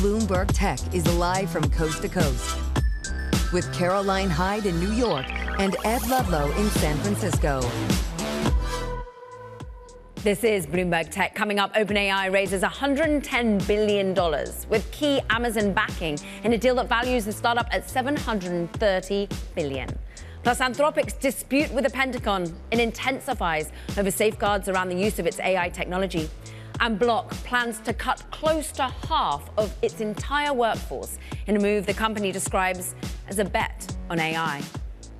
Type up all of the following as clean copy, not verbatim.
Bloomberg Tech is live from coast to coast with Caroline Hyde in New York and Ed Ludlow in San Francisco. This is Bloomberg Tech. Coming up, OpenAI raises $110 billion with key Amazon backing in a deal that values the startup at $730 billion. Plus, Anthropic's dispute with the Pentagon intensifies over safeguards around the use of its AI technology. And Block plans to cut close to half of its entire workforce in a move the company describes as a bet on AI.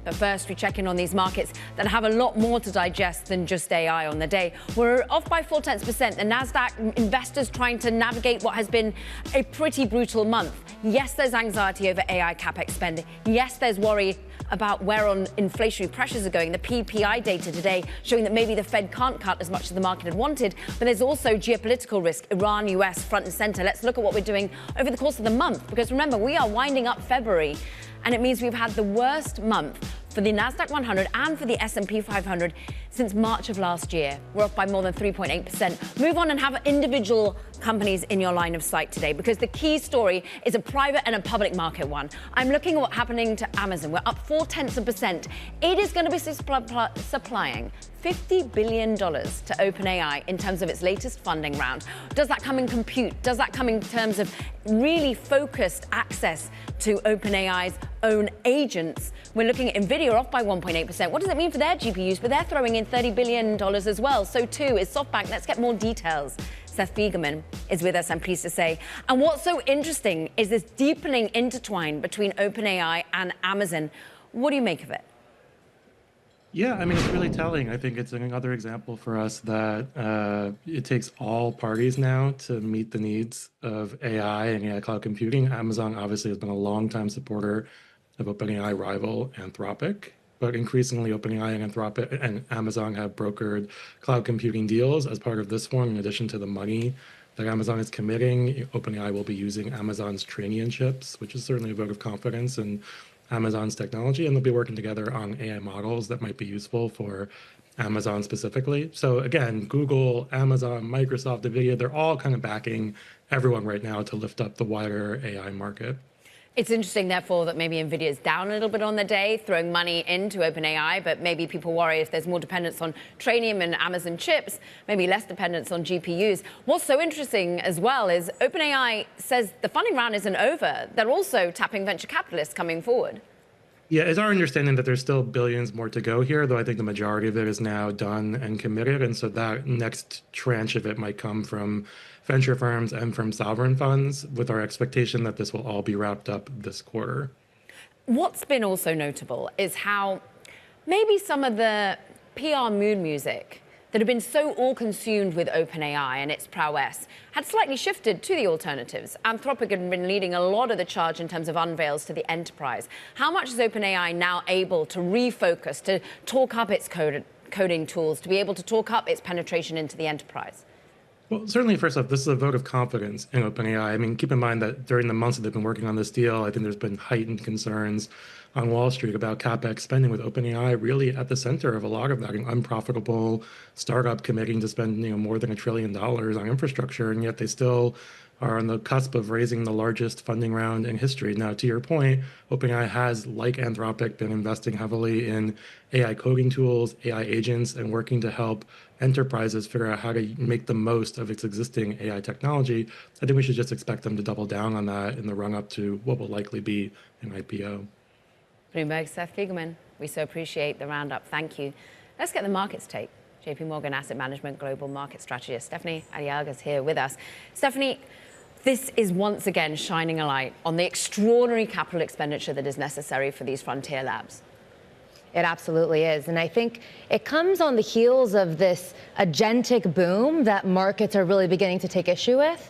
But first, we check in on these markets that have a lot more to digest than just AI on the day. We're off by 0.4%. The Nasdaq, investors trying to navigate what has been a pretty brutal month. Yes, there's anxiety over AI capex spending. Yes, there's worry about where on inflationary pressures are going. The PPI data today showing that maybe the Fed can't cut as much as the market had wanted. But there's also geopolitical risk, Iran, US, front and center. Let's look at what we're doing over the course of the month. Because remember, we are winding up February. And it means we've had the worst month for the Nasdaq 100 and for the S&P 500 since March of last year. We're off by more than 3.8%. Move on and have individual companies in your line of sight today, because the key story is a private and a public market one. I'm looking at what's happening to Amazon. We're up 0.4%. It is going to be supplying $50 billion to OpenAI in terms of its latest funding round. Does that come in compute? Does that come in terms of really focused access to OpenAI's own agents? We're looking at Nvidia off by 1.8%. What does it mean for their GPUs? But they're throwing in $30 billion as well. So too is SoftBank. Let's get more details. Seth Fiegerman is with us, I'm pleased to say. And what's so interesting is this deepening intertwine between OpenAI and Amazon. What do you make of it? Yeah, I mean, it's really telling. I think it's another example for us that it takes all parties now to meet the needs of AI and AI cloud computing. Amazon obviously has been a longtime supporter of OpenAI rival Anthropic, but increasingly OpenAI and Anthropic and Amazon have brokered cloud computing deals as part of this one. In addition to the money that Amazon is committing, OpenAI will be using Amazon's Trainian chips, which is certainly a vote of confidence in Amazon's technology, and they'll be working together on AI models that might be useful for Amazon specifically. So again, Google, Amazon, Microsoft, Nvidia, they're all kind of backing everyone right now to lift up the wider AI market. It's interesting, therefore, that maybe Nvidia is down a little bit on the day, throwing money into OpenAI, but maybe people worry if there's more dependence on Trainium and Amazon chips, maybe less dependence on GPUs. What's so interesting as well is OpenAI says the funding round isn't over. They're also tapping venture capitalists coming forward. Yeah, it's our understanding that there's still billions more to go here, though I think the majority of it is now done and committed. And so that next tranche of it might come from venture firms and from sovereign funds, with our expectation that this will all be wrapped up this quarter. What's been also notable is how maybe some of the PR mood music that have been so all-consumed with OpenAI and its prowess had slightly shifted to the alternatives. Anthropic had been leading a lot of the charge in terms of unveils to the enterprise. How much is OpenAI now able to refocus, to talk up its coding tools, to be able to talk up its penetration into the enterprise? Well, certainly, first off, this is a vote of confidence in OpenAI. I mean, keep in mind that during the months that they've been working on this deal, I think there's been heightened concerns on Wall Street about capex spending, with OpenAI really at the center of a lot of that. An unprofitable startup committing to spend more than $1 trillion on infrastructure, and yet they still are on the cusp of raising the largest funding round in history. Now, to your point, OpenAI has, like Anthropic, been investing heavily in AI coding tools, AI agents, and working to help enterprises figure out how to make the most of its existing AI technology. I think we should just expect them to double down on that in the run-up to what will likely be an IPO. Bloomberg, Seth Fiegerman, we so appreciate the roundup. Thank you. Let's get the markets take. JP Morgan Asset Management Global Market Strategist Stephanie Aliaga is here with us. Stephanie, this is once again shining a light on the extraordinary capital expenditure that is necessary for these frontier labs. It absolutely is. And I think it comes on the heels of this agentic boom that markets are really beginning to take issue with.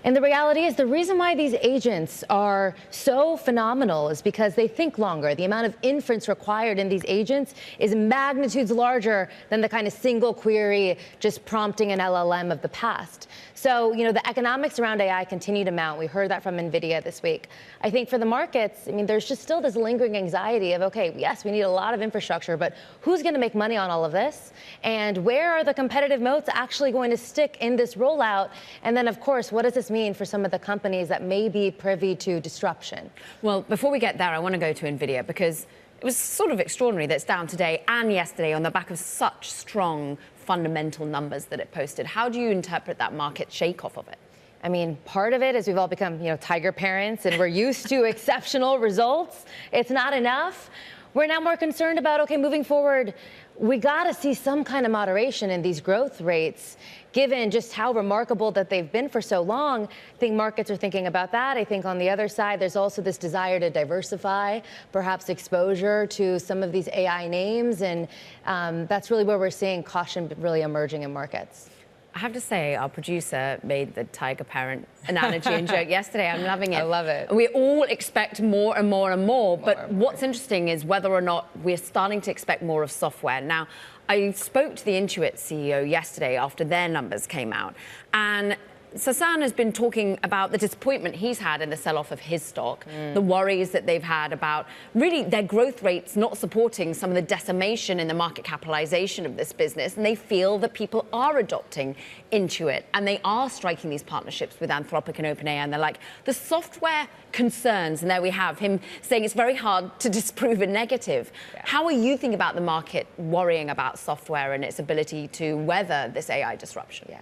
And the reality is the reason why these agents are so phenomenal is because they think longer. The amount of inference required in these agents is magnitudes larger than the kind of single query just prompting an LLM of the past. So, the economics around AI continue to mount. We heard that from Nvidia this week. I think for the markets, there's just still this lingering anxiety of, okay, yes, we need a lot of infrastructure, but who's going to make money on all of this? And where are the competitive moats actually going to stick in this rollout? And then, of course, course, what does this mean for some of the companies that may be privy to disruption? Well, before we get there, I want to go to Nvidia because it was sort of extraordinary that it's down today and yesterday on the back of such strong fundamental numbers that it posted. How do you interpret that market shake off of it? I mean, part of it is we've all become, tiger parents and we're used to exceptional results. It's not enough. We're now more concerned about, okay, moving forward, we got to see some kind of moderation in these growth rates, given just how remarkable that they've been for so long. I think markets are thinking about that. I think on the other side, there's also this desire to diversify, perhaps exposure to some of these AI names. And that's really where we're seeing caution really emerging in markets. I have to say, our producer made the tiger parent analogy and joke yesterday. I'm loving it. I love it. We all expect more and more and more. But what's interesting is whether or not we're starting to expect more of software. Now, I spoke to the Intuit CEO yesterday after their numbers came out. And Sasan has been talking about the disappointment he's had in the sell-off of his stock, the worries that they've had about really their growth rates not supporting some of the decimation in the market capitalization of this business. And they feel that people are adopting Intuit and they are striking these partnerships with Anthropic and OpenAI. And they're like, the software concerns, and there we have him saying it's very hard to disprove a negative. Yeah. How are you thinking about the market worrying about software and its ability to weather this AI disruption? Yeah,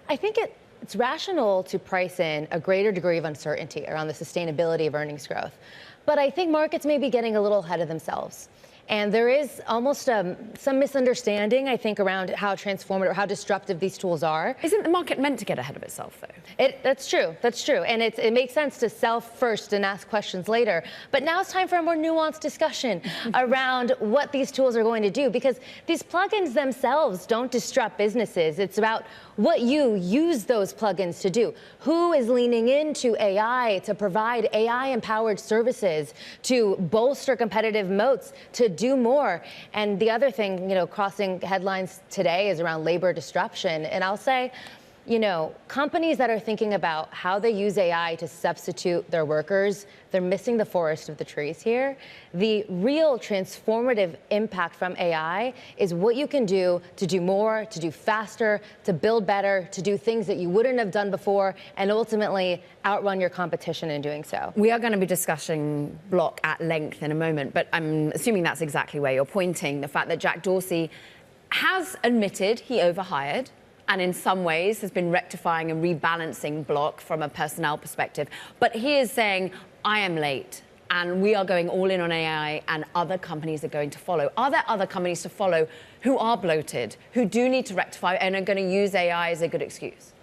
I think it's rational to price in a greater degree of uncertainty around the sustainability of earnings growth. But I think markets may be getting a little ahead of themselves. And there is almost some misunderstanding, I think, around how transformative, how disruptive these tools are. Isn't the market meant to get ahead of itself, though? That's true. That's true. And it makes sense to sell first and ask questions later. But now it's time for a more nuanced discussion around what these tools are going to do, because these plugins themselves don't disrupt businesses. It's about what you use those plugins to do. Who is leaning into AI to provide AI-empowered services to bolster competitive moats, to do more? And the other thing, crossing headlines today is around labor disruption. And I'll say, companies that are thinking about how they use AI to substitute their workers, they're missing the forest of the trees here. The real transformative impact from AI is what you can do to do more, to do faster, to build better, to do things that you wouldn't have done before, and ultimately outrun your competition in doing so. We are going to be discussing Block at length in a moment, but I'm assuming that's exactly where you're pointing, the fact that Jack Dorsey has admitted he overhired, and in some ways has been rectifying and rebalancing Block from a personnel perspective. But he is saying, I am late, and we are going all in on AI, and other companies are going to follow. Are there other companies to follow who are bloated, who do need to rectify and are going to use AI as a good excuse?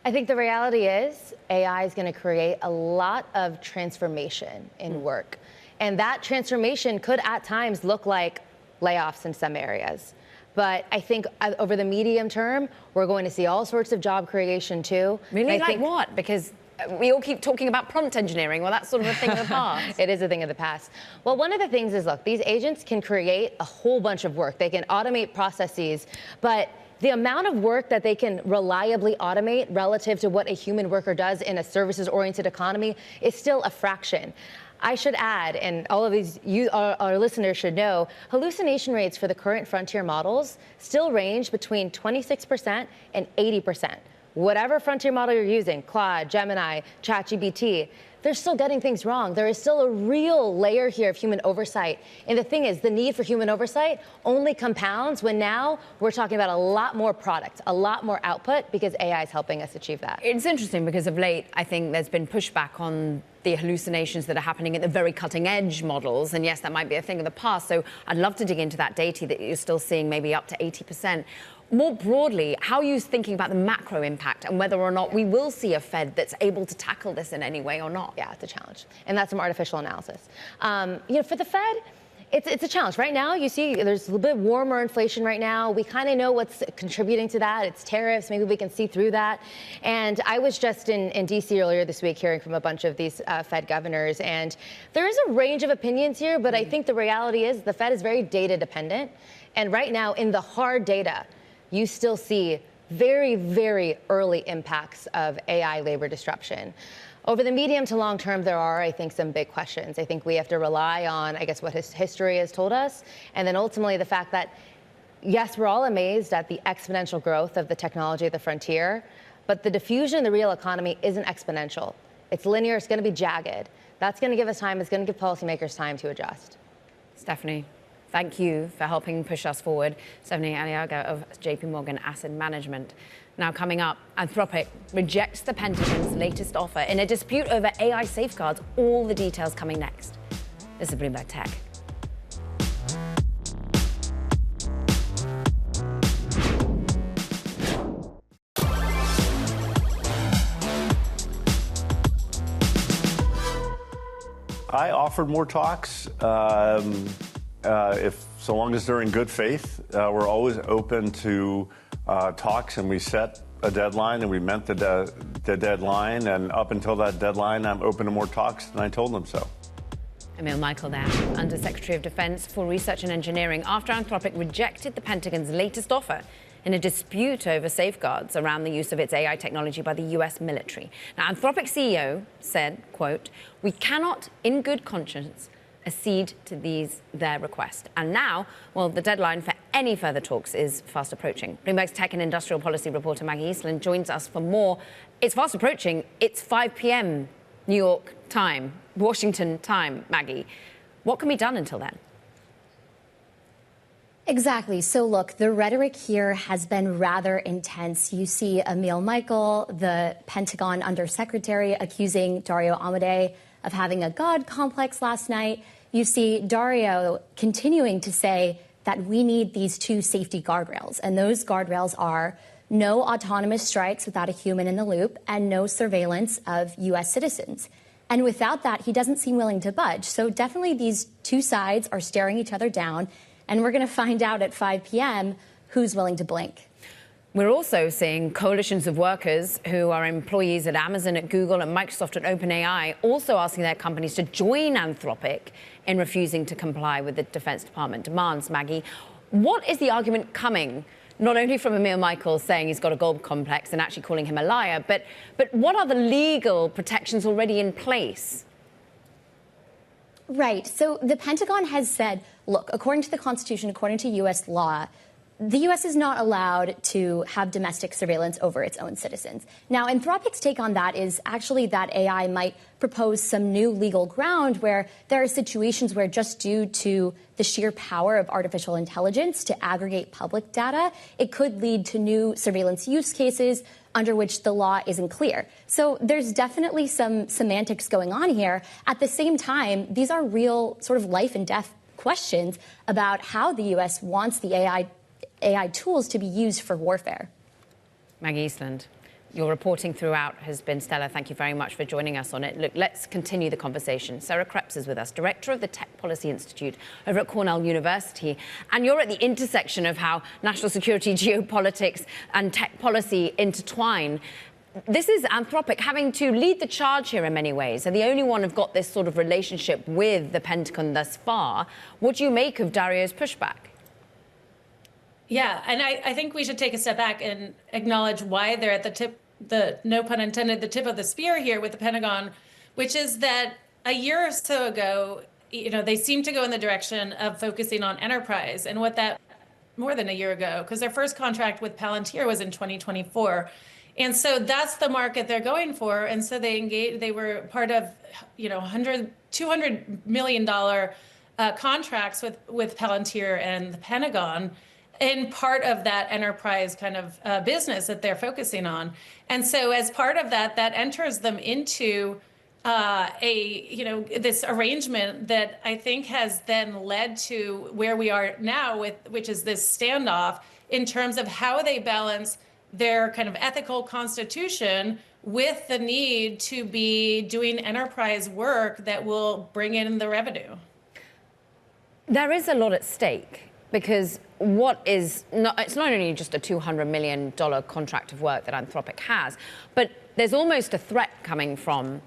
I think the reality is AI is going to create a lot of transformation in work. And that transformation could at times look like layoffs in some areas. But I think over the medium term, we're going to see all sorts of job creation too. Really? Like what? Because we all keep talking about prompt engineering. Well, that's sort of a thing of the past. It is a thing of the past. Well, one of the things is, look, these agents can create a whole bunch of work. They can automate processes, but the amount of work that they can reliably automate relative to what a human worker does in a services-oriented economy is still a fraction. I should add, and all of these our listeners should know, hallucination rates for the current frontier models still range between 26% and 80%. Whatever frontier model you're using, Claude, Gemini, ChatGPT, they're still getting things wrong. There is still a real layer here of human oversight. And the thing is, the need for human oversight only compounds when now we're talking about a lot more product, a lot more output, because AI is helping us achieve that. It's interesting because of late, I think there's been pushback on the hallucinations that are happening at the very cutting edge models. And yes, that might be a thing of the past. So I'd love to dig into that data that you're still seeing maybe up to 80%. More broadly, how are you thinking about the macro impact and whether or not we will see a Fed that's able to tackle this in any way or not? Yeah, it's a challenge. And that's some artificial analysis. For the Fed, it's a challenge. Right now, you see there's a little bit warmer inflation right now. We kind of know what's contributing to that. It's tariffs. Maybe we can see through that. And I was just in D.C. earlier this week hearing from a bunch of these Fed governors. And there is a range of opinions here, but I think the reality is the Fed is very data dependent. And right now, in the hard data, you still see very, very early impacts of AI labor disruption. Over the medium to long term, there are, I think, some big questions. I think we have to rely on, I guess, what history has told us, and then ultimately the fact that, yes, we're all amazed at the exponential growth of the technology at the frontier, But the diffusion in the real economy isn't exponential. It's linear, it's going to be jagged. That's going to give us time, it's going to give policymakers time to adjust. Stephanie, thank you for helping push us forward. Stephanie Aliaga of JP Morgan Asset Management. Now coming up, Anthropic rejects the Pentagon's latest offer in a dispute over AI safeguards. All the details coming next. This is Bloomberg Tech. I offered more talks. If so long as they're in good faith, we're always open to talks, and we set a deadline, and we met the deadline. And up until that deadline, I'm open to more talks, and I told them so. Emil Michael there, Under Secretary of Defense for Research and Engineering, after Anthropic rejected the Pentagon's latest offer in a dispute over safeguards around the use of its AI technology by the US military. Now, Anthropic CEO said, quote, "We cannot, in good conscience, accede to their request." And now, well, the deadline for any further talks is fast approaching. Bloomberg's tech and industrial policy reporter Maggie Eastland joins us for more. It's fast approaching. It's 5 p.m. New York time, Washington time, Maggie. What can be done until then? Exactly. So look, the rhetoric here has been rather intense. You see Emil Michael, the Pentagon undersecretary, accusing Dario Amodei of having a God complex last night. You see Dario continuing to say that we need these two safety guardrails. And those guardrails are no autonomous strikes without a human in the loop and no surveillance of U.S. citizens. And without that, he doesn't seem willing to budge. So definitely these two sides are staring each other down. And we're going to find out at 5 p.m. who's willing to blink. We're also seeing coalitions of workers who are employees at Amazon, at Google, at Microsoft, at OpenAI, also asking their companies to join Anthropic in refusing to comply with the Defense Department demands. Maggie, what is the argument coming, not only from Emil Michael saying he's got a God complex and actually calling him a liar, but what are the legal protections already in place? Right. So the Pentagon has said, look, according to the Constitution, according to U.S. law, the U.S. is not allowed to have domestic surveillance over its own citizens. Now, Anthropic's take on that is actually that AI might propose some new legal ground where there are situations where, just due to the sheer power of artificial intelligence to aggregate public data, it could lead to new surveillance use cases under which the law isn't clear. So there's definitely some semantics going on here. At the same time, these are real sort of life and death questions about how the U.S. wants the AI tools to be used for warfare. Maggie Eastland, your reporting throughout has been stellar. Thank you very much for joining us on it. Look, let's continue the conversation. Sarah Krebs is with us, Director of the Tech Policy Institute over at Cornell University. And you're at the intersection of how national security, geopolitics, and tech policy intertwine. This is Anthropic having to lead the charge here in many ways. They're the only one who've got this sort of relationship with the Pentagon thus far. What do you make of Dario's pushback? Yeah, and I think we should take a step back and acknowledge why they're at the tip, no pun intended, the tip of the spear here with the Pentagon, which is that a year or so ago, they seemed to go in the direction of focusing on enterprise. And what that, more than a year ago, because their first contract with Palantir was in 2024. And so that's the market they're going for. And so they were part of, $200 million contracts with Palantir and the Pentagon, in part of that enterprise kind of business that they're focusing on. And so as part of that enters them into this arrangement that I think has then led to where we are now, which is this standoff in terms of how they balance their kind of ethical constitution with the need to be doing enterprise work that will bring in the revenue. There is a lot at stake. Because it's not only just a $200 million contract of work that Anthropic has, but there's almost a threat coming from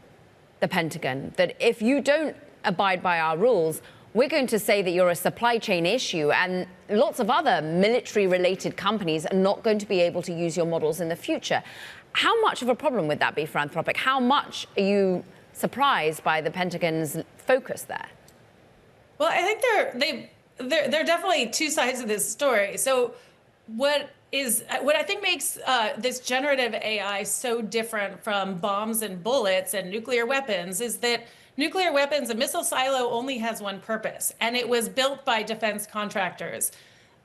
the Pentagon that if you don't abide by our rules, we're going to say that you're a supply chain issue, and lots of other military-related companies are not going to be able to use your models in the future. How much of a problem would that be for Anthropic? How much are you surprised by the Pentagon's focus there? Well, I think there are definitely two sides of this story. So what is what I think makes this generative AI so different from bombs and bullets and nuclear weapons is that nuclear weapons, a missile silo only has one purpose, and it was built by defense contractors.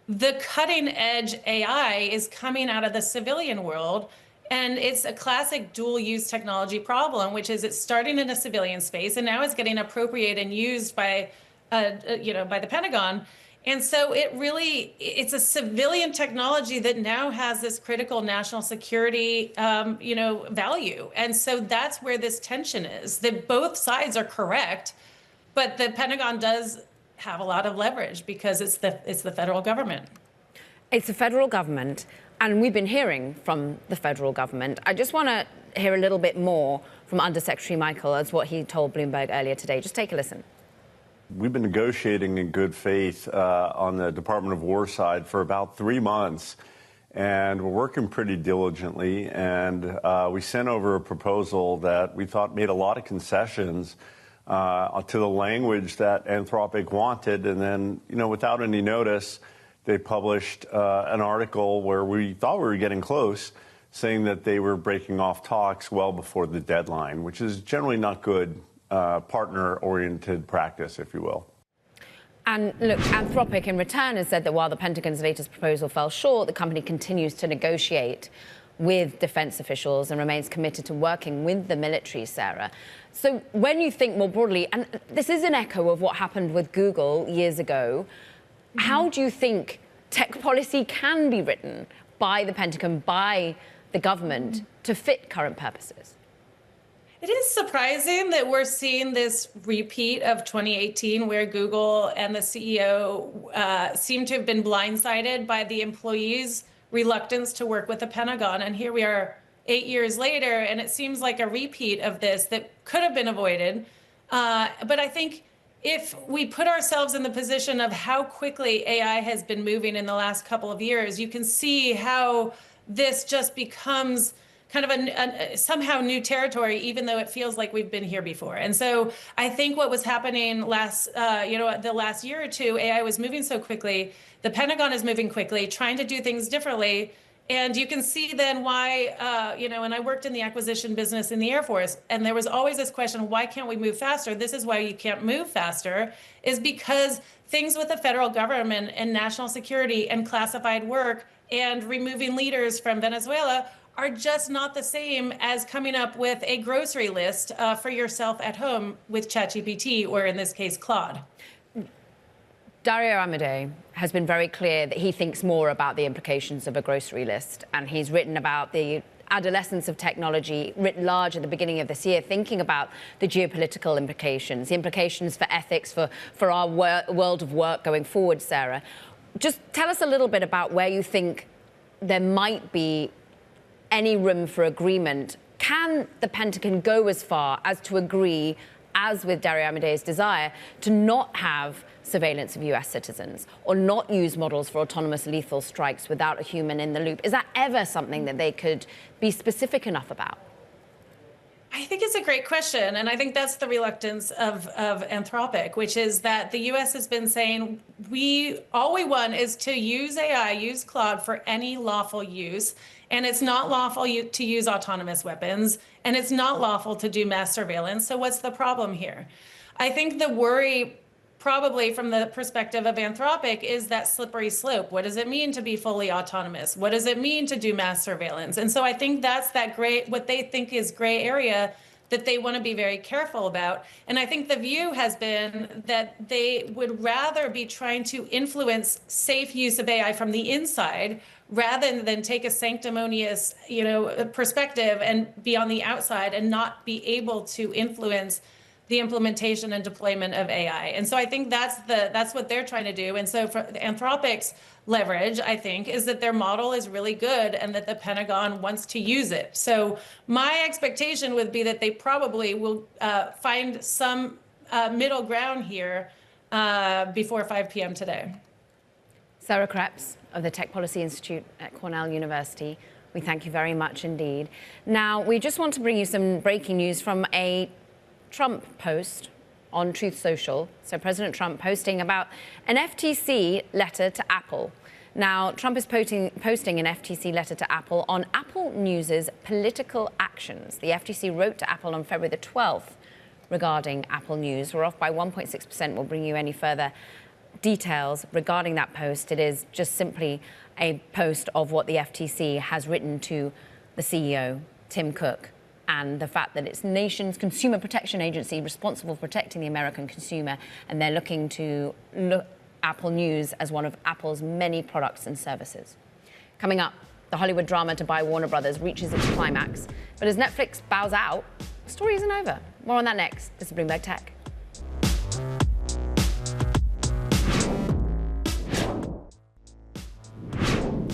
The cutting edge AI is coming out of the civilian world, and it's a classic dual use technology problem, which is it's starting in a civilian space and now it's getting appropriated and used by, by the Pentagon. And so it's a civilian technology that now has this critical national security, value. And so that's where this tension is, that both sides are correct, but the Pentagon does have a lot of leverage because it's the federal government. It's the federal government, and we've been hearing from the federal government. I just want to hear a little bit more from Undersecretary Michael as what he told Bloomberg earlier today. Just take a listen. We've been negotiating in good faith on the Department of War side for about 3 months, and we're working pretty diligently. And we sent over a proposal that we thought made a lot of concessions to the language that Anthropic wanted. And then, without any notice, they published an article where we thought we were getting close, saying that they were breaking off talks well before the deadline, which is generally not good partner-oriented practice, if you will. And look, Anthropic in return has said that while the Pentagon's latest proposal fell short, the company continues to negotiate with defense officials and remains committed to working with the military, Sarah. So when you think more broadly, and this is an echo of what happened with Google years ago, how do you think tech policy can be written by the Pentagon, by the government, to fit current purposes? It is surprising that we're seeing this repeat of 2018, where Google and the CEO seem to have been blindsided by the employees' reluctance to work with the Pentagon. And here we are 8 years later, and it seems like a repeat of this that could have been avoided. But I think if we put ourselves in the position of how quickly AI has been moving in the last couple of years, you can see how this just becomes kind of a somehow new territory, even though it feels like we've been here before. And so I think what was happening the last year or two, AI was moving so quickly. The Pentagon is moving quickly, trying to do things differently. And you can see then why, and I worked in the acquisition business in the Air Force, and there was always this question, why can't we move faster? This is why you can't move faster, is because things with the federal government and national security and classified work and removing leaders from Venezuela are just not the same as coming up with a grocery list for yourself at home with ChatGPT, or in this case, Claude. Dario Amodei has been very clear that he thinks more about the implications of a grocery list, and he's written about the adolescence of technology writ large at the beginning of this year, thinking about the geopolitical implications, the implications for ethics, for our world of work going forward, Sarah. Just tell us a little bit about where you think there might be any room for agreement. Can the Pentagon go as far as to agree, as with Dario Amodei's desire, to not have surveillance of US citizens or not use models for autonomous lethal strikes without a human in the loop? Is that ever something that they could be specific enough about? I think it's a great question. And I think that's the reluctance of Anthropic, which is that the US has been saying, all we want is to use AI, use Claude for any lawful use. And it's not lawful to use autonomous weapons, and it's not lawful to do mass surveillance. So what's the problem here? I think the worry, probably from the perspective of Anthropic, is that slippery slope. What does it mean to be fully autonomous? What does it mean to do mass surveillance? And so I think that's what they think is gray area that they want to be very careful about. And I think the view has been that they would rather be trying to influence safe use of AI from the inside rather than take a sanctimonious, perspective and be on the outside and not be able to influence the implementation and deployment of AI. And so I think that's what they're trying to do. And so for Anthropic's leverage, I think, is that their model is really good and that the Pentagon wants to use it. So my expectation would be that they probably will find some middle ground here before 5 p.m. today. Sarah Krebs of the Tech Policy Institute at Cornell University, we thank you very much indeed. Now, we just want to bring you some breaking news from a Trump post on Truth Social. So President Trump posting about an FTC letter to Apple. Now, Trump is posting an FTC letter to Apple on Apple News's political actions. The FTC wrote to Apple on February the 12th regarding Apple News. We're off by 1.6%. We'll bring you any further details regarding that post. It is just simply a post of what the FTC has written to the CEO, Tim Cook, and the fact that it's the nation's consumer protection agency responsible for protecting the American consumer, and they're looking to look Apple News as one of Apple's many products and services. Coming up, the Hollywood drama to buy Warner Brothers reaches its climax. But as Netflix bows out, the story isn't over. More on that next. This is Bloomberg Tech.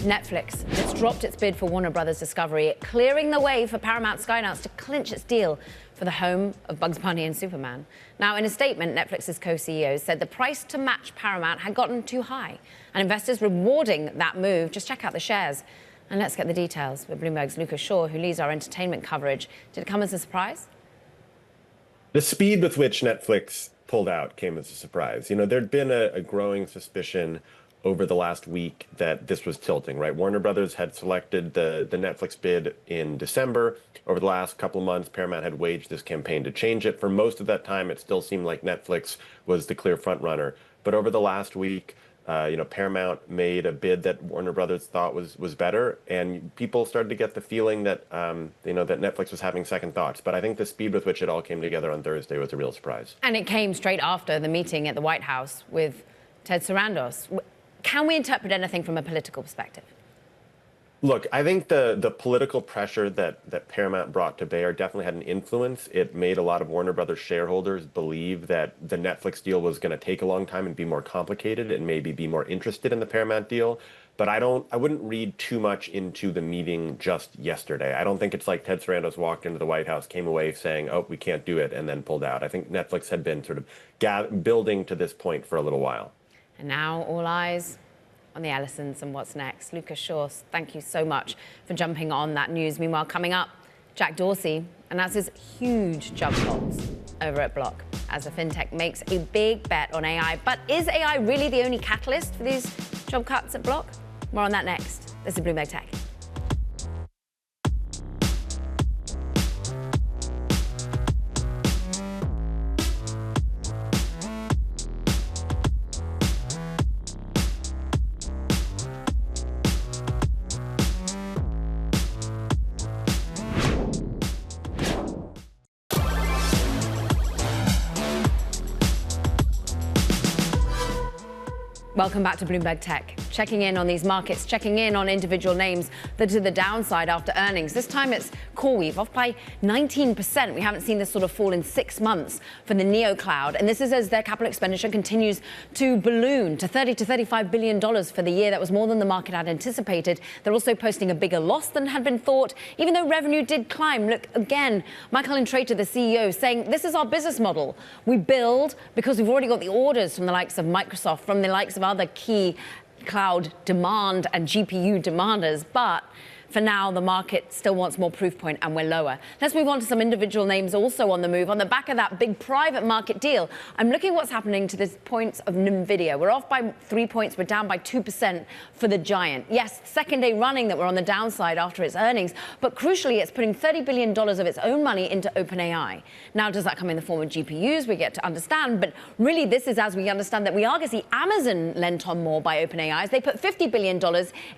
Netflix, it's dropped its bid for Warner Brothers Discovery, clearing the way for Paramount Skydance to clinch its deal for the home of Bugs Bunny and Superman. Now, in a statement, Netflix's co-CEO said the price to match Paramount had gotten too high, and investors rewarding that move. Just check out the shares. And let's get the details with Bloomberg's Lucas Shaw, who leads our entertainment coverage. Did it come as a surprise? The speed with which Netflix pulled out came as a surprise. You know, there'd been a growing suspicion over the last week that this was tilting, right? Warner Brothers had selected the Netflix bid in December. Over the last couple of months, Paramount had waged this campaign to change it. For most of that time, it still seemed like Netflix was the clear front runner. But over the last week, Paramount made a bid that Warner Brothers thought was better, and people started to get the feeling that that Netflix was having second thoughts. But I think the speed with which it all came together on Thursday was a real surprise. And it came straight after the meeting at the White House with Ted Sarandos. Can we interpret anything from a political perspective? Look, I think the political pressure that Paramount brought to bear definitely had an influence. It made a lot of Warner Brothers shareholders believe that the Netflix deal was going to take a long time and be more complicated and maybe be more interested in the Paramount deal. But I wouldn't read too much into the meeting just yesterday. I don't think it's like Ted Sarandos walked into the White House, came away saying, oh, we can't do it, and then pulled out. I think Netflix had been sort of building to this point for a little while. And now all eyes on the Ellisons and what's next. Lucas Shaw, thank you so much for jumping on that news. Meanwhile, coming up, Jack Dorsey announces huge job cuts over at Block as the fintech makes a big bet on AI. But is AI really the only catalyst for these job cuts at Block? More on that next. This is Bloomberg Tech. Welcome back to Bloomberg Tech. Checking in on these markets, checking in on individual names that are to the downside after earnings. This time it's CoreWeave, off by 19%. We haven't seen this sort of fall in 6 months for the Neo Cloud. And this is as their capital expenditure continues to balloon to $30 to $35 billion for the year. That was more than the market had anticipated. They're also posting a bigger loss than had been thought, even though revenue did climb. Look, again, Michael Intrator, the CEO, saying this is our business model. We build because we've already got the orders from the likes of Microsoft, from the likes of other key cloud demand and GPU demanders, but for now, the market still wants more proof point, and we're lower. Let's move on to some individual names also on the move. On the back of that big private market deal, I'm looking at what's happening to the points of Nvidia. We're off by 3 points. We're down by 2% for the giant. Yes, second day running that we're on the downside after its earnings, but crucially, it's putting $30 billion of its own money into OpenAI. Now, does that come in the form of GPUs? We get to understand, but really, this is as we understand that we are going to see Amazon lent on more by OpenAI as they put $50 billion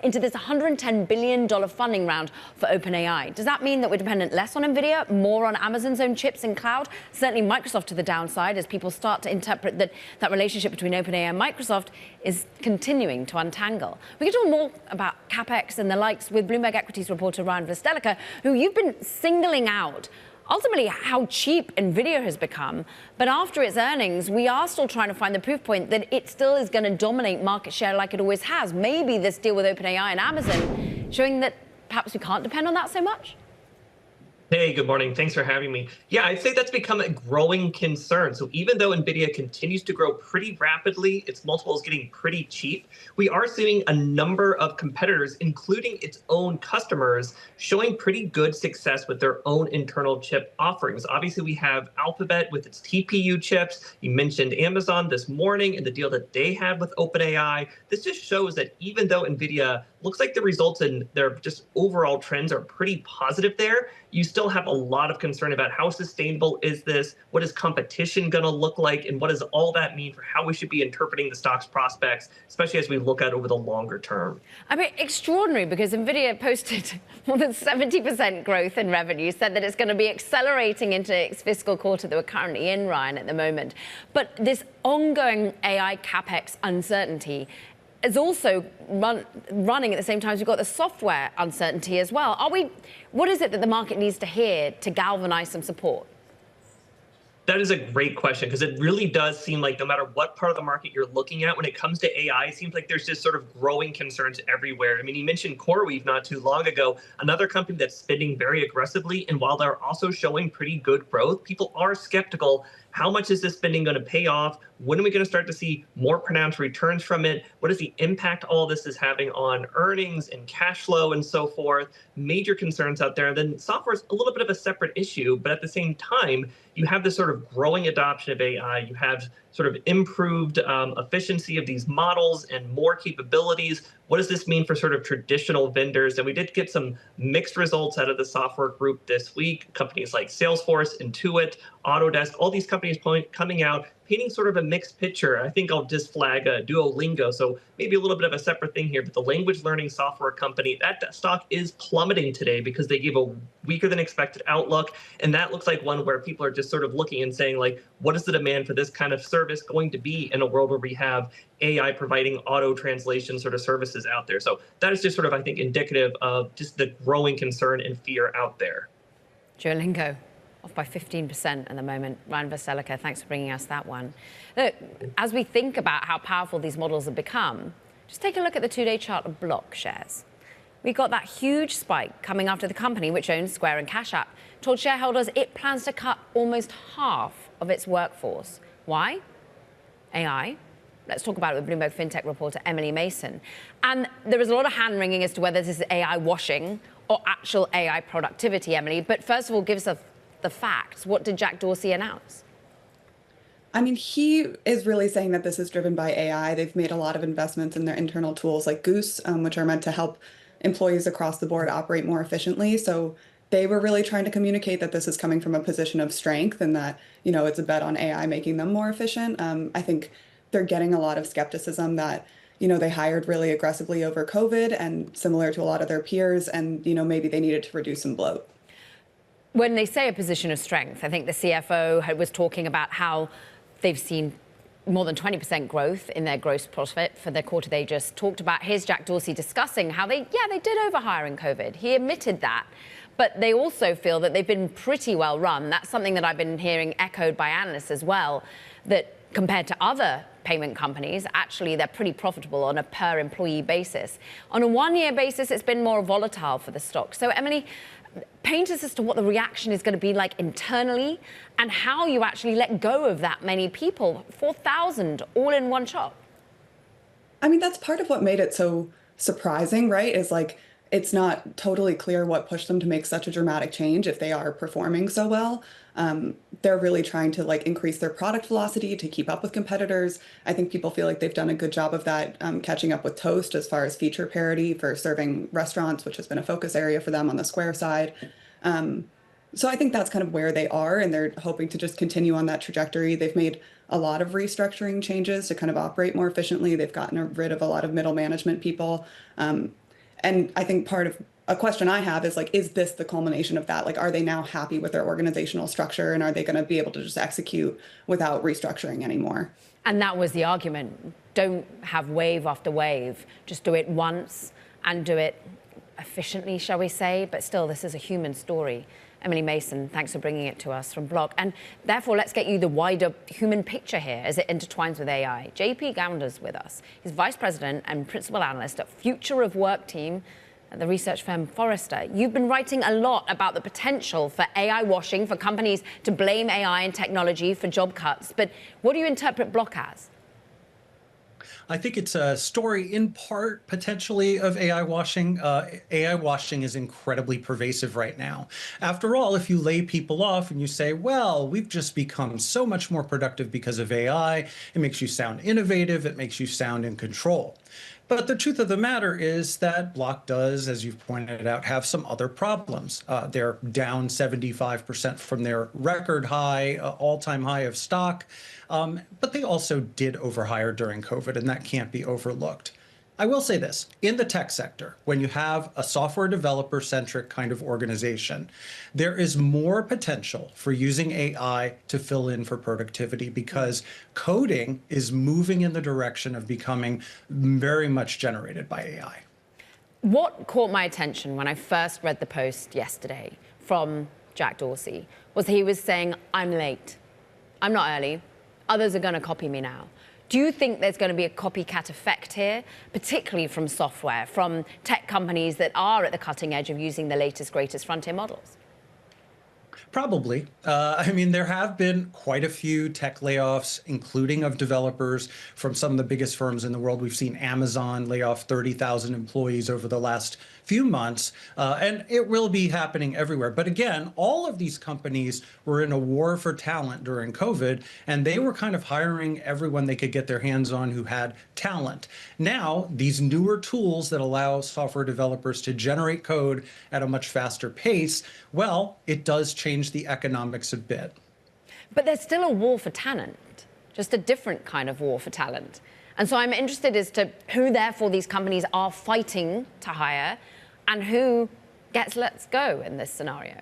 into this $110 billion funding round for OpenAI. Does that mean that we're dependent less on Nvidia, more on Amazon's own chips in cloud? Certainly Microsoft to the downside as people start to interpret that relationship between OpenAI and Microsoft is continuing to untangle. We can talk more about CapEx and the likes with Bloomberg Equities reporter Ryan Vestelica, who you've been singling out ultimately how cheap Nvidia has become. But after its earnings, we are still trying to find the proof point that it still is going to dominate market share like it always has. Maybe this deal with OpenAI and Amazon showing that perhaps we can't depend on that so much? Hey, good morning. Thanks for having me. Yeah, I'd say that's become a growing concern. So even though Nvidia continues to grow pretty rapidly, its multiple is getting pretty cheap, we are seeing a number of competitors, including its own customers, showing pretty good success with their own internal chip offerings. Obviously, we have Alphabet with its TPU chips. You mentioned Amazon this morning and the deal that they had with OpenAI. This just shows that even though Nvidia looks like the results in their just overall trends are pretty positive there, you still have a lot of concern about how sustainable is this, what is competition going to look like, and what does all that mean for how we should be interpreting the stock's prospects, especially as we look at over the longer term. I mean, extraordinary, because Nvidia posted more than 70% growth in revenue, said that it's going to be accelerating into its fiscal quarter that we're currently in, Ryan, at the moment. But this ongoing AI capex uncertainty is also running at the same time as we've got the software uncertainty as well. What is it that the market needs to hear to galvanize some support? That is a great question, because it really does seem like no matter what part of the market you're looking at, when it comes to AI, it seems like there's just sort of growing concerns everywhere. I mean, you mentioned CoreWeave not too long ago, another company that's spending very aggressively. And while they're also showing pretty good growth, people are skeptical. How much is this spending going to pay off? When are we going to start to see more pronounced returns from it? What is the impact all this is having on earnings and cash flow and so forth? Major concerns out there. Then software is a little bit of a separate issue, but at the same time, you have this sort of growing adoption of AI. You have sort of improved efficiency of these models and more capabilities. What does this mean for sort of traditional vendors? And we did get some mixed results out of the software group this week. Companies like Salesforce, Intuit, Autodesk, all these companies coming out, painting sort of a mixed picture. I think I'll just flag Duolingo, so maybe a little bit of a separate thing here, but the language learning software company, that stock is plummeting today because they gave a weaker than expected outlook. And that looks like one where people are just sort of looking and saying, like, what is the demand for this kind of service going to be in a world where we have AI providing auto translation sort of services out there? So that is just sort of, I think, indicative of just the growing concern and fear out there. Duolingo off by 15% at the moment. Ryan Veselika, thanks for bringing us that one. Look, as we think about how powerful these models have become, just take a look at the two-day chart of Block shares. We got that huge spike coming after the company, which owns Square and Cash App, told shareholders it plans to cut almost half of its workforce. Why? AI. Let's talk about it with Bloomberg FinTech reporter Emily Mason. And there is a lot of hand-wringing as to whether this is AI washing or actual AI productivity, Emily. But first of all, give us the facts. What did Jack Dorsey announce? I mean, he is really saying that this is driven by AI. They've made a lot of investments in their internal tools like Goose, which are meant to help employees across the board operate more efficiently. So they were really trying to communicate that this is coming from a position of strength and that, you know, it's a bet on AI making them more efficient. I think they're getting a lot of skepticism that, you know, they hired really aggressively over COVID and similar to a lot of their peers, and, you know, maybe they needed to reduce some bloat. When they say a position of strength, I think the CFO was talking about how they've seen more than 20% growth in their gross profit for the quarter they just talked about. Here's Jack Dorsey discussing how they did overhire in COVID. He admitted that. But they also feel that they've been pretty well run. That's something that I've been hearing echoed by analysts as well, that compared to other payment companies, actually they're pretty profitable on a per employee basis. On a one-year basis, it's been more volatile for the stock. So Emily, paint us as to what the reaction is going to be like internally and how you actually let go of that many people, 4,000 all in one shot. I mean, that's part of what made it so surprising, right? Is like, it's not totally clear what pushed them to make such a dramatic change if they are performing so well. They're really trying to like increase their product velocity to keep up with competitors. I think people feel like they've done a good job of that, catching up with Toast as far as feature parity for serving restaurants, which has been a focus area for them on the Square side. So I think that's kind of where they are, and they're hoping to just continue on that trajectory. They've made a lot of restructuring changes to kind of operate more efficiently. They've gotten rid of a lot of middle management people. And I think part of a question I have is like, is this the culmination of that? Like, are they now happy with their organizational structure, and are they going to be able to just execute without restructuring anymore? And that was the argument. Don't have wave after wave. Just do it once and do it efficiently, shall we say. But still, this is a human story. Emily Mason, thanks for bringing it to us from Block. And therefore, let's get you the wider human picture here as it intertwines with AI. JP Gounder's with us. He's Vice President and Principal Analyst at Future of Work team at the research firm Forrester. You've been writing a lot about the potential for AI washing, for companies to blame AI and technology for job cuts. But what do you interpret Block as? I think it's a story in part potentially of AI washing. AI washing is incredibly pervasive right now. After all, if you lay people off and you say, well, we've just become so much more productive because of AI, it makes you sound innovative, it makes you sound in control. But the truth of the matter is that Block does, as you've pointed out, have some other problems. They're down 75% from their record high, all-time high of stock. But they also did overhire during COVID, and that can't be overlooked. I will say this, in the tech sector, when you have a software developer-centric kind of organization, there is more potential for using AI to fill in for productivity because coding is moving in the direction of becoming very much generated by AI. What caught my attention when I first read the post yesterday from Jack Dorsey was he was saying, I'm late, I'm not early, others are going to copy me now. Do you think there's going to be a copycat effect here, particularly from software, from tech companies that are at the cutting edge of using the latest, greatest frontier models? Probably. I mean, there have been quite a few tech layoffs, including of developers from some of the biggest firms in the world. We've seen Amazon lay off 30,000 employees over the last few months, and it will be happening everywhere. But again, all of these companies were in a war for talent during COVID, and they were kind of hiring everyone they could get their hands on who had talent. Now, these newer tools that allow software developers to generate code at a much faster pace, well, it does change the economics a bit. But there's still a war for talent, just a different kind of war for talent. And so I'm interested as to who, therefore, these companies are fighting to hire and who gets let go in this scenario.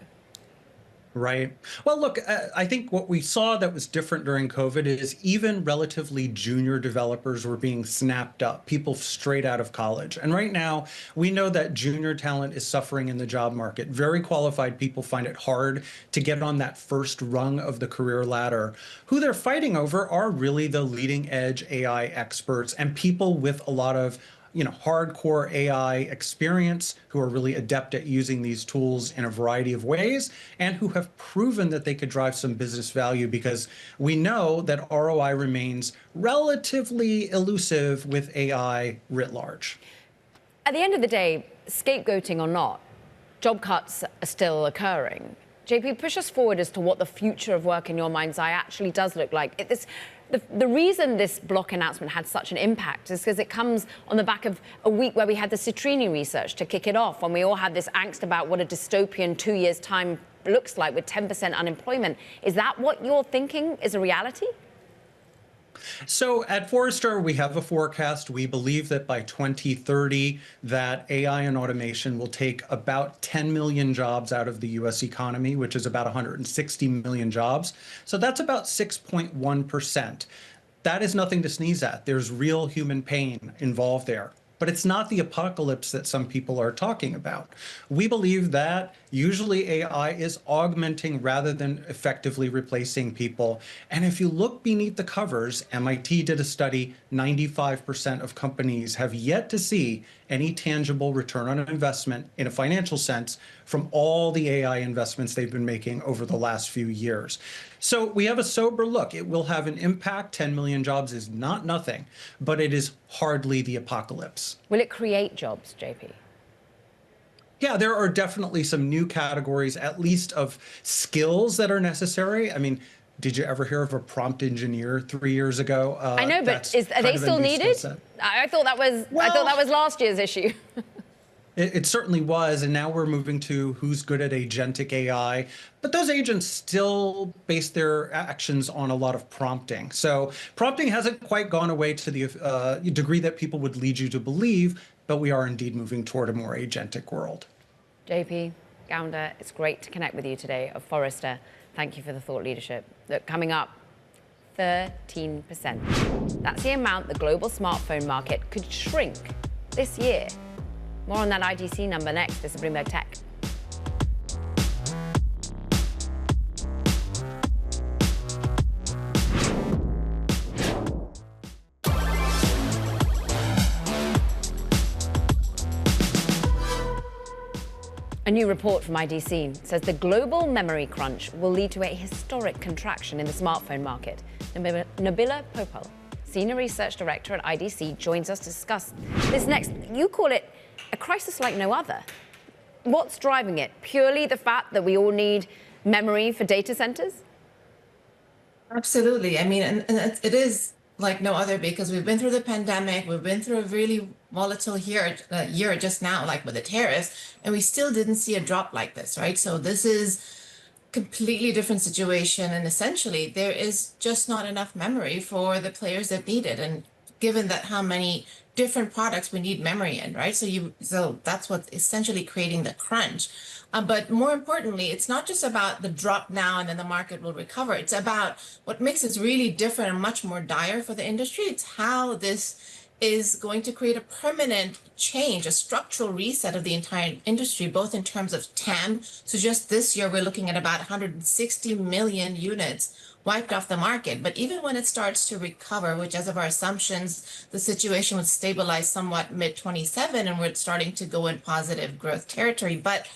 Right. Well, look, I think what we saw that was different during COVID is even relatively junior developers were being snapped up, people straight out of college. And right now, we know that junior talent is suffering in the job market. Very qualified people find it hard to get on that first rung of the career ladder. Who they're fighting over are really the leading edge AI experts and people with a lot of hardcore AI experience who are really adept at using these tools in a variety of ways and who have proven that they could drive some business value because we know that ROI remains relatively elusive with AI writ large. At the end of the day, scapegoating or not, job cuts are still occurring. JP, push us forward as to what the future of work in your mind's eye actually does look like. The reason this Block announcement had such an impact is because it comes on the back of a week where we had the Citrini research to kick it off, when we all had this angst about what a dystopian 2 years' time looks like with 10% unemployment. Is that what you're thinking is a reality? So at Forrester, we have a forecast. We believe that by 2030, that AI and automation will take about 10 million jobs out of the US economy, which is about 160 million jobs. So that's about 6.1%. That is nothing to sneeze at. There's real human pain involved there. But it's not the apocalypse that some people are talking about. We believe that usually AI is augmenting rather than effectively replacing people. And if you look beneath the covers, MIT did a study, 95% of companies have yet to see any tangible return on investment in a financial sense from all the AI investments they've been making over the last few years. So we have a sober look. It will have an impact. 10 million jobs is not nothing, but it is hardly the apocalypse. Will it create jobs, JP? Yeah, there are definitely some new categories, at least of skills that are necessary. I mean, did you ever hear of a prompt engineer 3 years ago? I know, but are they still needed? I thought that was last year's issue. It certainly was, and now we're moving to who's good at agentic AI. But those agents still base their actions on a lot of prompting. So prompting hasn't quite gone away to the degree that people would lead you to believe, but we are indeed moving toward a more agentic world. JP Gounder, it's great to connect with you today of Forrester. Thank you for the thought leadership. Look, coming up, 13%. That's the amount the global smartphone market could shrink this year. More on that IDC number next. This is Bloomberg Tech. A new report from IDC says the global memory crunch will lead to a historic contraction in the smartphone market. Nabila Popal, Senior Research Director at IDC, joins us to discuss this next. You call it a crisis like no other. What's driving it? Purely the fact that we all need memory for data centers? Absolutely. I mean, and it is like no other because we've been through the pandemic, we've been through a really volatile year just now, like with the tariffs, and we still didn't see a drop like this, right? So this is completely different situation, and essentially there is just not enough memory for the players that need it, and given that how many different products we need memory in, right? So that's what's essentially creating the crunch. But more importantly, it's not just about the drop now and then the market will recover. It's about what makes this really different and much more dire for the industry. It's how this is going to create a permanent change, a structural reset of the entire industry, both in terms of TAM. So just this year, we're looking at about 160 million units wiped off the market. But even when it starts to recover, which as of our assumptions, the situation would stabilize somewhat mid-27 and we're starting to go in positive growth territory. But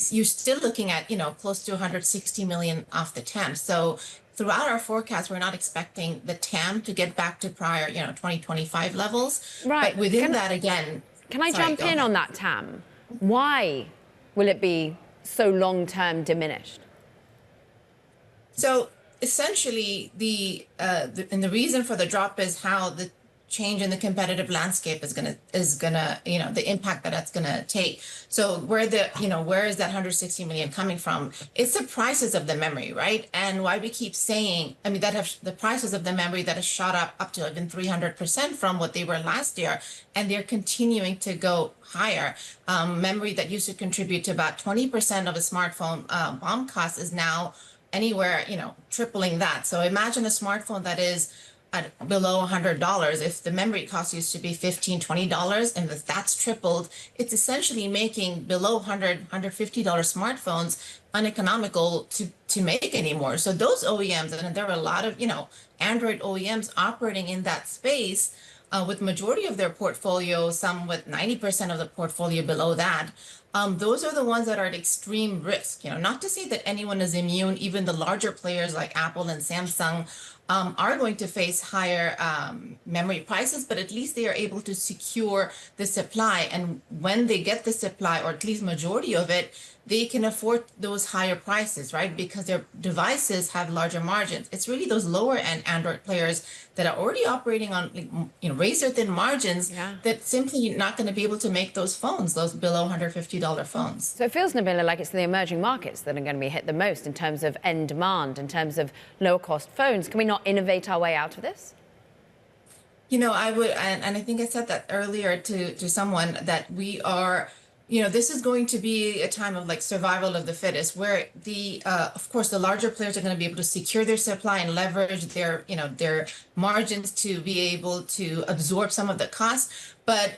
you're still looking at, close to 160 million off the TAM. So throughout our forecast, we're not expecting the TAM to get back to prior, 2025 levels. Right. But within that, again. Can I jump in on that, TAM? Why will it be so long-term diminished? So essentially, the reason for the drop is how the change in the competitive landscape is gonna the impact that that's gonna take. So where is that 160 million coming from? It's the prices of the memory, right? And why we keep saying, the prices of the memory that has shot up to even 300% from what they were last year, and they're continuing to go higher. Memory that used to contribute to about 20% of a smartphone BOM cost is now anywhere, tripling that. So imagine a smartphone that is at below $100. If the memory cost used to be $15, $20, and if that's tripled, it's essentially making below $100, $150 smartphones uneconomical to make anymore. So those OEMs, and there are a lot of, Android OEMs operating in that space, with majority of their portfolio, some with 90% of the portfolio below that. Those are the ones that are at extreme risk. Not to say that anyone is immune. Even the larger players like Apple and Samsung are going to face higher memory prices, but at least they are able to secure the supply. And when they get the supply, or at least majority of it, they can afford those higher prices, right? Because their devices have larger margins. It's really those lower end Android players that are already operating on razor thin margins that simply not going to be able to make those phones, those below $150 phones. So it feels, Nabila, like it's the emerging markets that are going to be hit the most in terms of end demand, in terms of lower cost phones. Can we not innovate our way out of this? I would, and I think I said that earlier to someone, that we are, this is going to be a time of survival of the fittest, where of course, the larger players are going to be able to secure their supply and leverage their margins to be able to absorb some of the costs. But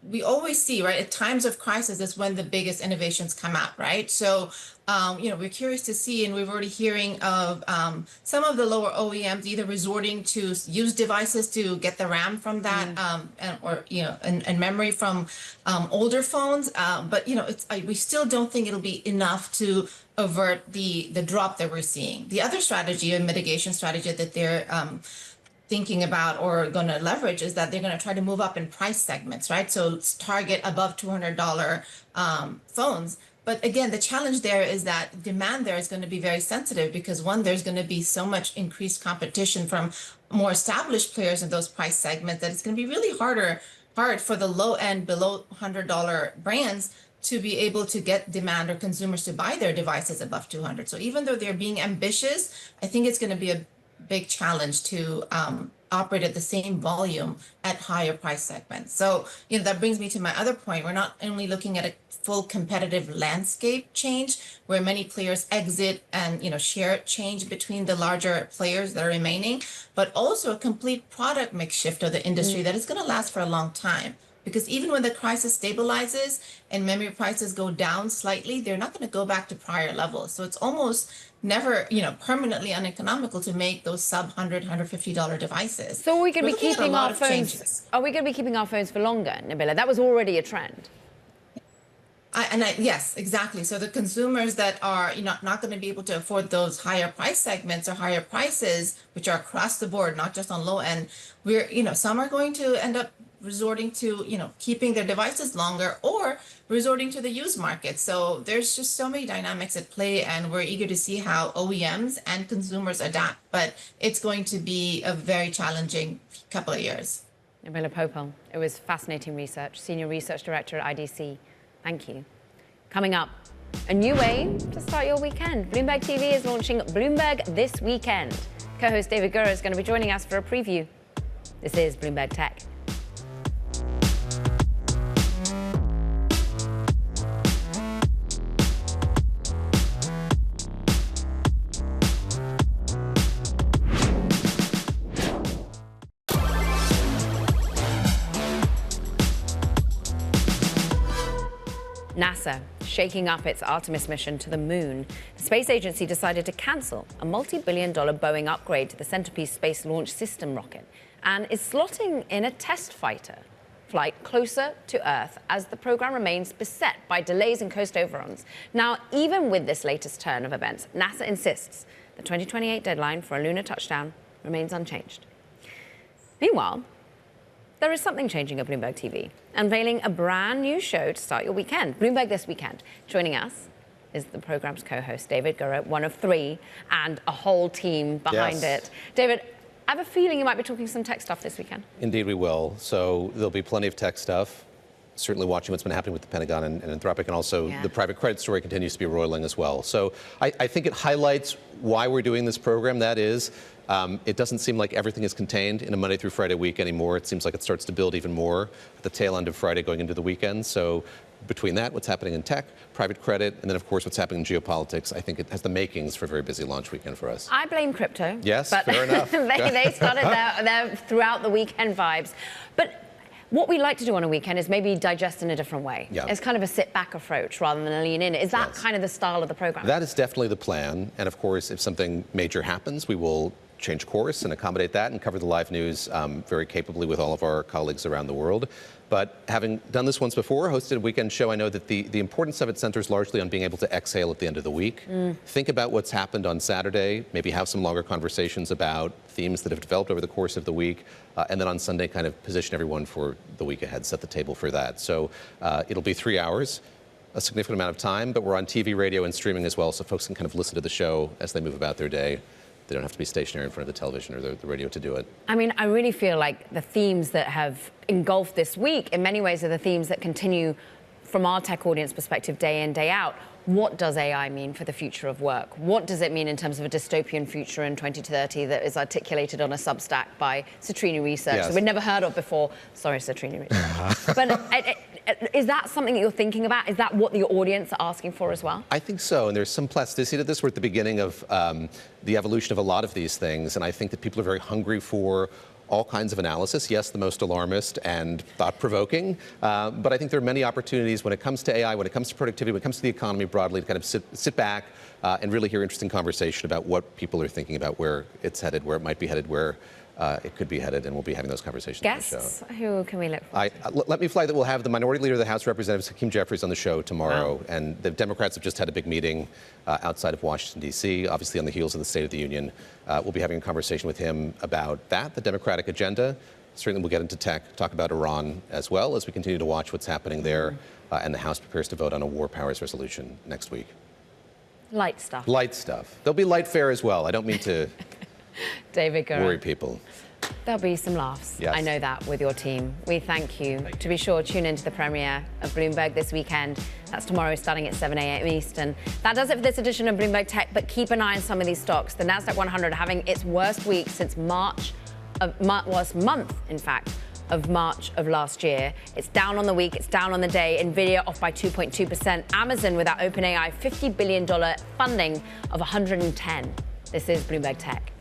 we always see, right, at times of crisis is when the biggest innovations come out, right? So, we're curious to see, and we're already hearing of some of the lower OEMs either resorting to use devices to get the RAM from that, and memory from older phones. But we still don't think it'll be enough to avert the drop that we're seeing. The other strategy, a mitigation strategy that they're thinking about or going to leverage, is that they're going to try to move up in price segments, right? So target above $200 phones. But again, the challenge there is that demand there is going to be very sensitive because, one, there's going to be so much increased competition from more established players in those price segments that it's going to be really hard for the low end, below $100 brands to be able to get demand or consumers to buy their devices above 200. So even though they're being ambitious, I think it's going to be a big challenge to operate at the same volume at higher price segments. So, that brings me to my other point. We're not only looking at a full competitive landscape change where many players exit and, share change between the larger players that are remaining, but also a complete product mix shift of the industry that is going to last for a long time. Because even when the crisis stabilizes and memory prices go down slightly, they're not going to go back to prior levels. So it's almost never, permanently uneconomical to make those sub $100, $150 devices. So are we going to be keeping our phones? Are we going to be keeping our phones for longer, Nabila? That was already a trend. Yes, exactly. So the consumers that are not going to be able to afford those higher price segments or higher prices, which are across the board, not just on low end, some are going to end up resorting to keeping their devices longer or resorting to the used market. So there's just so many dynamics at play, and we're eager to see how OEMs and consumers adapt. But it's going to be a very challenging couple of years. Nabila Popel, it was fascinating research, Senior Research Director at IDC. Thank you. Coming up, a new way to start your weekend. Bloomberg TV is launching Bloomberg This Weekend. Co-host David Gura is going to be joining us for a preview. This is Bloomberg Tech. NASA shaking up its Artemis mission to the moon. The space agency decided to cancel a multi-billion-dollar Boeing upgrade to the Centerpiece Space Launch System rocket and is slotting in a test fighter flight closer to Earth as the program remains beset by delays and coast overruns. Now, even with this latest turn of events, NASA insists the 2028 deadline for a lunar touchdown remains unchanged. Meanwhile, there is something changing at Bloomberg TV, unveiling a brand new show to start your weekend, Bloomberg This Weekend. Joining us is the program's co-host, David Gura, one of three, and a whole team behind it. David, I have a feeling you might be talking some tech stuff this weekend. Indeed, we will. So there'll be plenty of tech stuff. Certainly watching what's been happening with the Pentagon and Anthropic, and also the private credit story continues to be roiling as well. So I think it highlights why we're doing this program. That is, it doesn't seem like everything is contained in a Monday through Friday week anymore. It seems like it starts to build even more at the tail end of Friday going into the weekend. So between that, what's happening in tech, private credit, and then, of course, what's happening in geopolitics, I think it has the makings for a very busy launch weekend for us. I blame crypto. Yes, but fair enough. they started their throughout the weekend vibes. But what we like to do on a weekend is maybe digest in a different way. Yeah. It's kind of a sit-back approach rather than a lean in. Is that kind of the style of the program? That is definitely the plan. And, of course, if something major happens, we will change course and accommodate that and cover the live news very capably with all of our colleagues around the world. But having done this once before, hosted a weekend show, I know that the importance of it centers largely on being able to exhale at the end of the week. Think about what's happened on Saturday, maybe have some longer conversations about themes that have developed over the course of the week, and then on Sunday kind of position everyone for the week ahead, set the table for that. So it'll be 3 hours, a significant amount of time, but we're on TV, radio, and streaming as well, so folks can kind of listen to the show as they move about their day. They don't have to be stationary in front of the television or the radio to do it. I mean, I really feel like the themes that have engulfed this week, in many ways, are the themes that continue from our tech audience perspective day in, day out. What does AI mean for the future of work? What does it mean in terms of a dystopian future in 2030 that is articulated on a Substack by Citrini Research that we'd never heard of before? Sorry, Citrini Research. But is that something that you're thinking about? Is that what the audience are asking for as well? I think so, and there's some plasticity to this. We're at the beginning of the evolution of a lot of these things, and I think that people are very hungry for all kinds of analysis. Yes, the most alarmist and thought-provoking, but I think there are many opportunities when it comes to AI, when it comes to productivity, when it comes to the economy broadly, to kind of sit back and really hear interesting conversation about what people are thinking about, where it's headed, where it might be headed, where it could be headed, and we'll be having those conversations Guests? on the show. Who can we look for? Let me flag that we'll have the Minority Leader of the House of Representatives, Hakeem Jeffries, on the show tomorrow. Wow. And the Democrats have just had a big meeting outside of Washington, D.C., obviously on the heels of the State of the Union. We'll be having a conversation with him about that, the Democratic agenda. Certainly we'll get into tech, talk about Iran as well as we continue to watch what's happening there. And the House prepares to vote on a war powers resolution next week. Light stuff. Light stuff. There'll be light fare as well. I don't mean to David Gura. worry people. There'll be some laughs. Yes. I know that with your team. We thank you. To be sure, tune into the premiere of Bloomberg This Weekend. That's tomorrow starting at 7 a.m. Eastern. That does it for this edition of Bloomberg Tech, but keep an eye on some of these stocks. The NASDAQ 100 having its worst week since month, in fact, of March of last year. It's down on the week, it's down on the day. Nvidia off by 2.2%. Amazon with that OpenAI $50 billion funding of 110. This is Bloomberg Tech.